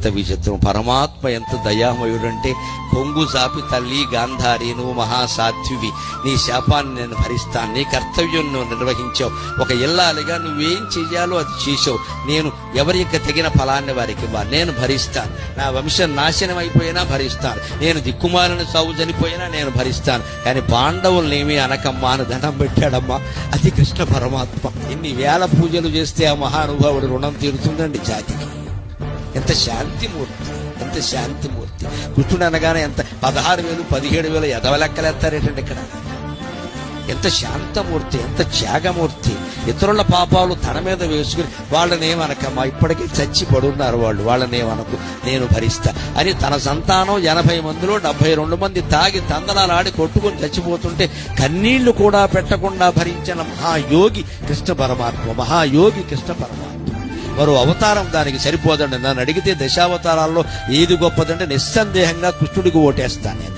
ఎంత విచిత్రం! పరమాత్మ ఎంత దయామయుడంటే, కొంగు చాపి తల్లి గాంధారి, నువ్వు మహాసాధ్వివి, నీ శాపాన్ని నేను భరిస్తాను, నీ కర్తవ్యం నువ్వు నిర్వహించావు, ఒక ఇల్లాలిగా నువ్వేం చెయ్యాలో అది చేసావు, నేను ఎవరికి తగిన ఫలాన్ని వారికి ఇవ్వాలి, నేను భరిస్తాను, నా వంశం నాశనం అయిపోయినా భరిస్తాను, నేను దిక్కుమాలిన సాగు చనిపోయినా నేను భరిస్తాను, కానీ పాండవులనేమీ అనకమ్మా అని దండం పెట్టాడమ్మా. అది కృష్ణ పరమాత్మ. ఇన్ని వేల పూజలు చేస్తే ఆ మహానుభావుడు రుణం తీరుతుందండి జాతికి. ఎంత శాంతిమూర్తి, ఎంత శాంతిమూర్తి! కృష్ణుడు అనగానే ఎంత 16,000 17,000 ఎదవలెక్కలేస్తారేటండి ఇక్కడ. ఎంత శాంతమూర్తి, ఎంత త్యాగమూర్తి! ఇతరుల పాపాలు తన మీద వేసుకుని వాళ్ళనేమనకమ్మా, ఇప్పటికీ చచ్చి పడున్నారు వాళ్ళు, వాళ్ళనేమనకు, నేను భరిస్తా అని తన సంతానం 80 మందిలో 72 మంది తాగి తందనాలాడి కొట్టుకుని చచ్చిపోతుంటే కన్నీళ్లు కూడా పెట్టకుండా భరించిన మహాయోగి కృష్ణ పరమాత్మ. మహాయోగి కృష్ణ పరమాత్మ. మరో అవతారం దానికి సరిపోదండి. నన్ను అడిగితే దశావతారాల్లో ఏది గొప్పదంటే నిస్సందేహంగా కృష్ణుడికి ఓటేస్తాను నేను.